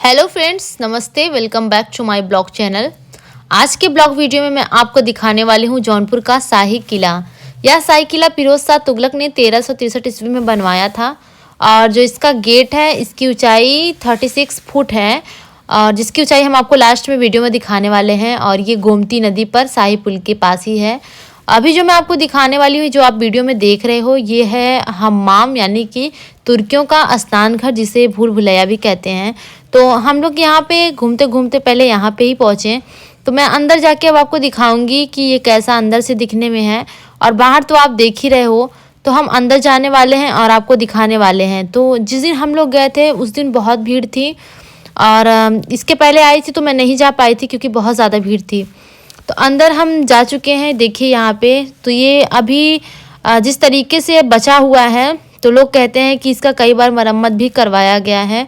Hello friends, नमस्ते। Welcome back to my blog channel. आज के ब्लॉग वीडियो में मैं आपको दिखाने वाली हूँ जौनपुर का शाही किला। यह शाही किला फिरोज शाह तुगलक ने 1363 ईस्वी में बनवाया था और जो इसका गेट है इसकी ऊंचाई 36 फुट है और जिसकी ऊंचाई हम आपको लास्ट में वीडियो में दिखाने वाले हैं। और ये गोमती नदी पर शाही पुल के पास ही है। अभी जो मैं आपको दिखाने वाली हूँ, जो आप वीडियो में देख रहे हो, ये है हम्माम यानी कि तुर्कियों का स्नान घर, जिसे भूल भुलैया भी कहते हैं। तो हम लोग यहाँ पे घूमते घूमते पहले यहाँ पे ही पहुँचे। तो मैं अंदर जाके अब आपको दिखाऊंगी कि ये कैसा अंदर से दिखने में है। और बाहर तो आप देख ही रहे हो। तो हम अंदर जाने वाले हैं और आपको दिखाने वाले हैं। तो जिस दिन हम लोग गए थे उस दिन बहुत भीड़ थी और इसके पहले आई थी तो मैं नहीं जा पाई थी क्योंकि बहुत ज़्यादा भीड़ थी। तो अंदर हम जा चुके हैं। देखिए यहाँ पे तो ये अभी जिस तरीके से बचा हुआ है, तो लोग कहते हैं कि इसका कई बार मरम्मत भी करवाया गया है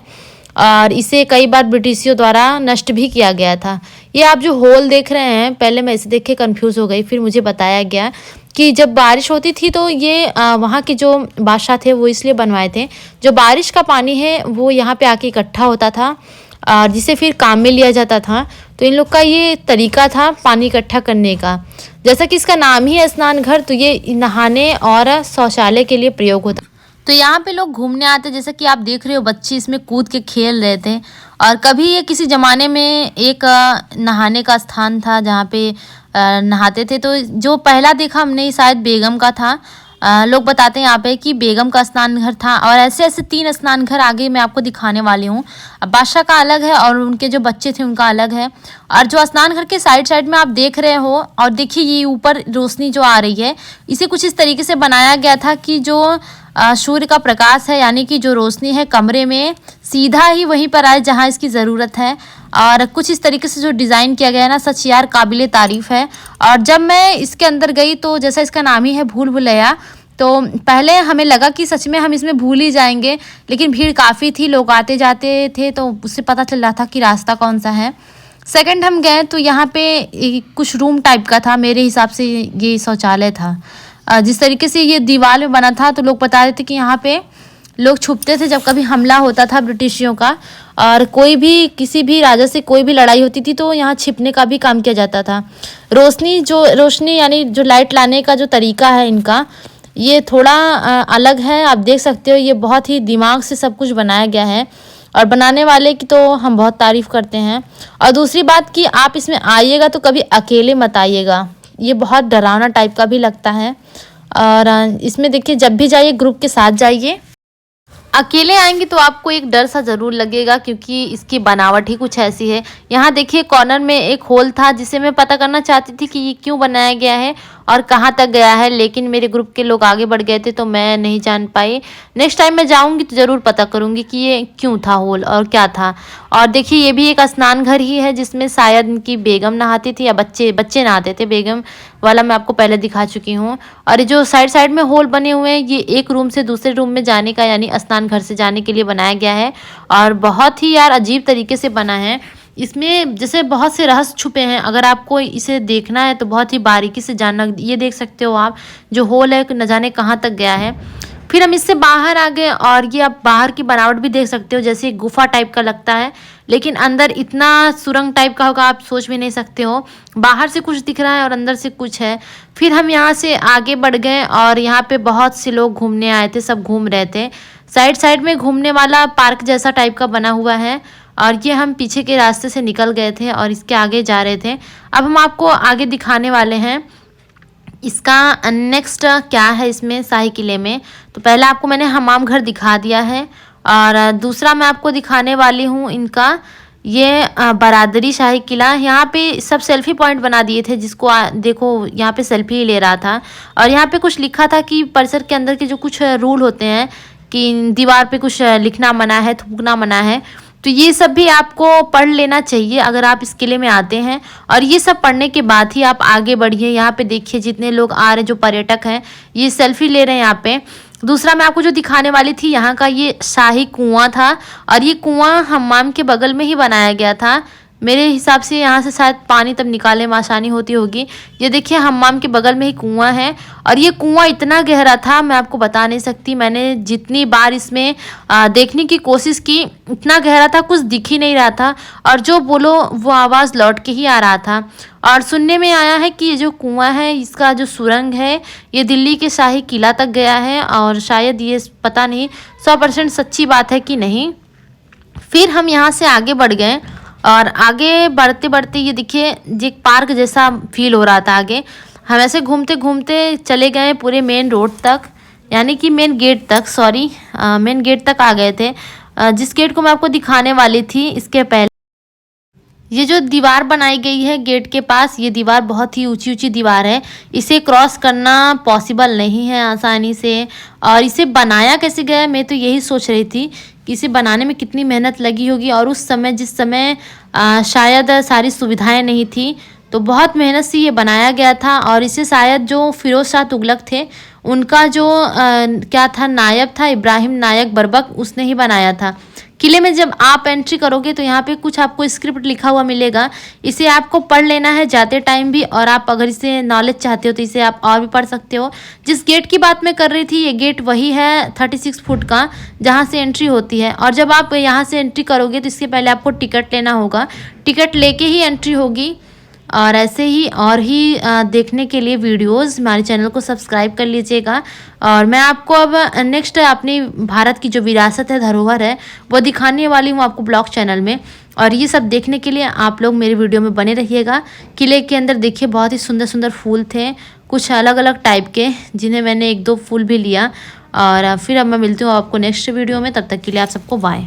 और इसे कई बार ब्रिटिशियों द्वारा नष्ट भी किया गया था। ये आप जो होल देख रहे हैं, पहले मैं इसे देख के कन्फ्यूज़ हो गई, फिर मुझे बताया गया कि जब बारिश होती थी तो ये वहाँ के जो बादशाह थे वो इसलिए बनवाए थे। जो बारिश का पानी है वो यहाँ पे आके इकट्ठा होता था और जिसे फिर काम में लिया जाता था। तो इन लोग का ये तरीका था पानी इकट्ठा करने का। जैसा कि इसका नाम ही है स्नान घर, तो ये नहाने और शौचालय के लिए प्रयोग होता। तो यहाँ पे लोग घूमने आते, जैसा कि आप देख रहे हो बच्चे इसमें कूद के खेल रहे थे। और कभी ये किसी ज़माने में एक नहाने का स्थान था जहाँ पे नहाते थे। तो जो पहला देखा हमने शायद बेगम का था। लोग बताते हैं यहाँ पे कि बेगम का स्नान घर था और ऐसे ऐसे 3 स्नान घर आगे मैं आपको दिखाने वाली हूँ। बादशाह का अलग है और उनके जो बच्चे थे उनका अलग है। और जो स्नान घर के साइड साइड में आप देख रहे हो, और देखिए ये ऊपर रोशनी जो आ रही है, इसे कुछ इस तरीके से बनाया गया था कि जो सूर्य का प्रकाश है यानी कि जो रोशनी है कमरे में सीधा ही वहीं पर आए जहाँ इसकी ज़रूरत है। और कुछ इस तरीके से जो डिज़ाइन किया गया है ना, सच यार काबिले तारीफ़ है। और जब मैं इसके अंदर गई तो जैसा इसका नाम ही है भूल भुलैया, तो पहले हमें लगा कि सच में हम इसमें भूल ही जाएंगे, लेकिन भीड़ काफ़ी थी, लोग आते जाते थे, तो उससे पता चल रहा था कि रास्ता कौन सा है। सेकंड हम गए तो यहाँ पे कुछ रूम टाइप का था, मेरे हिसाब से ये शौचालय था। जिस तरीके से ये दीवार में बना था तो लोग बता रहे थे कि यहाँ पे लोग छुपते थे जब कभी हमला होता था ब्रिटिशियों का, और कोई भी किसी भी राजा से कोई भी लड़ाई होती थी तो यहाँ छिपने का भी काम किया जाता था। रोशनी यानी जो लाइट लाने का जो तरीका है इनका, ये थोड़ा अलग है। आप देख सकते हो ये बहुत ही दिमाग से सब कुछ बनाया गया है और बनाने वाले की तो हम बहुत तारीफ़ करते हैं। और दूसरी बात कि आप इसमें आइएगा तो कभी अकेले मत आइएगा, ये बहुत डरावना टाइप का भी लगता है। और इसमें देखिए जब भी जाइए ग्रुप के साथ जाइए। अकेले आएंगे तो आपको एक डर सा ज़रूर लगेगा क्योंकि इसकी बनावट ही कुछ ऐसी है। यहाँ देखिए कॉर्नर में एक होल था जिसे मैं पता करना चाहती थी कि ये क्यों बनाया गया है और कहाँ तक गया है, लेकिन मेरे ग्रुप के लोग आगे बढ़ गए थे तो मैं नहीं जान पाई। नेक्स्ट टाइम मैं जाऊँगी तो ज़रूर पता करूँगी कि ये क्यों था होल और क्या था। और देखिए ये भी एक स्नान घर ही है जिसमें शायद इनकी बेगम नहाती थी या बच्चे नहाते थे। बेगम वाला मैं आपको पहले दिखा चुकी हूँ। और ये जो साइड साइड में होल बने हुए हैं, ये एक रूम से दूसरे रूम में जाने का यानी स्नान घर से जाने के लिए बनाया गया है। और बहुत ही यार अजीब तरीके से बना है। इसमें जैसे बहुत से रहस्य छुपे हैं, अगर आपको इसे देखना है तो बहुत ही बारीकी से जानना। ये देख सकते हो आप जो होल है न जाने कहाँ तक गया है। फिर हम इससे बाहर आ गए और ये आप बाहर की बनावट भी देख सकते हो, जैसे गुफा टाइप का लगता है, लेकिन अंदर इतना सुरंग टाइप का होगा आप सोच भी नहीं सकते हो। बाहर से कुछ दिख रहा है और अंदर से कुछ है। फिर हम यहाँ से आगे बढ़ गए और यहाँ पे बहुत से लोग घूमने आए थे, सब घूम रहे थे। साइड साइड में घूमने वाला पार्क जैसा टाइप का बना हुआ है और ये हम पीछे के रास्ते से निकल गए थे और इसके आगे जा रहे थे। अब हम आपको आगे दिखाने वाले हैं इसका नेक्स्ट क्या है इसमें शाही किले में। तो पहला आपको मैंने हमाम घर दिखा दिया है और दूसरा मैं आपको दिखाने वाली हूँ इनका ये बरादरी शाही किला। यहाँ पे सब सेल्फी पॉइंट बना दिए थे, जिसको देखो यहाँ पे सेल्फी ले रहा था। और यहाँ पे कुछ लिखा था कि परिसर के अंदर के जो कुछ रूल होते हैं कि दीवार पे कुछ लिखना मना है, थूकना मना है, तो ये सब भी आपको पढ़ लेना चाहिए अगर आप इस किले में आते हैं। और ये सब पढ़ने के बाद ही आप आगे बढ़िए। यहाँ पे देखिए जितने लोग आ रहे हैं, जो पर्यटक हैं, ये सेल्फी ले रहे हैं यहाँ पे। दूसरा मैं आपको जो दिखाने वाली थी, यहाँ का ये शाही कुआं था और ये कुआं हम्माम के बगल में ही बनाया गया था। मेरे हिसाब से यहाँ से शायद पानी तब निकालने में आसानी होती होगी। ये देखिए हम्माम के बगल में ही कुआं है और ये कुआं इतना गहरा था मैं आपको बता नहीं सकती। मैंने जितनी बार इसमें देखने की कोशिश की इतना गहरा था, कुछ दिख ही नहीं रहा था और जो बोलो वो आवाज़ लौट के ही आ रहा था। और सुनने में आया है कि ये जो कुआं है इसका जो सुरंग है ये दिल्ली के शाही किला तक गया है और शायद ये पता नहीं 100% सच्ची बात है कि नहीं। फिर हम यहाँ से आगे बढ़ गए और आगे बढ़ते बढ़ते ये देखिए एक पार्क जैसा फील हो रहा था। आगे हम ऐसे घूमते घूमते चले गए पूरे मेन रोड तक, यानी कि मेन गेट तक, सॉरी मेन गेट तक आ गए थे, जिस गेट को मैं आपको दिखाने वाली थी इसके पहले। ये जो दीवार बनाई गई है गेट के पास, ये दीवार बहुत ही ऊंची ऊंची दीवार है। इसे क्रॉस करना पॉसिबल नहीं है आसानी से। और इसे बनाया कैसे गया मैं तो यही सोच रही थी कि इसे बनाने में कितनी मेहनत लगी होगी। और उस समय जिस समय शायद सारी सुविधाएं नहीं थी तो बहुत मेहनत से ये बनाया गया था। और इसे शायद जो फिरोज शाह तुगलक थे उनका जो क्या था नायब था, इब्राहिम नायक बरबक, उसने ही बनाया था। किले में जब आप एंट्री करोगे तो यहाँ पे कुछ आपको स्क्रिप्ट लिखा हुआ मिलेगा, इसे आपको पढ़ लेना है जाते टाइम भी। और आप अगर इसे नॉलेज चाहते हो तो इसे आप और भी पढ़ सकते हो। जिस गेट की बात मैं कर रही थी ये गेट वही है 36 फुट का जहाँ से एंट्री होती है। और जब आप यहाँ से एंट्री करोगे तो इसके पहले आपको टिकट लेना होगा, टिकट लेके ही एंट्री होगी। और ऐसे ही और ही देखने के लिए वीडियोस हमारे चैनल को सब्सक्राइब कर लीजिएगा। और मैं आपको अब नेक्स्ट अपनी भारत की जो विरासत है, धरोहर है, वो दिखाने वाली हूँ आपको ब्लॉग चैनल में। और ये सब देखने के लिए आप लोग मेरे वीडियो में बने रहिएगा। किले के अंदर देखिए बहुत ही सुंदर सुंदर फूल थे, कुछ अलग अलग टाइप के, जिन्हें मैंने 1-2 फूल भी लिया। और फिर अब मैं मिलती हूँ आपको नेक्स्ट वीडियो में, तब तक के लिए आप सबको बाय।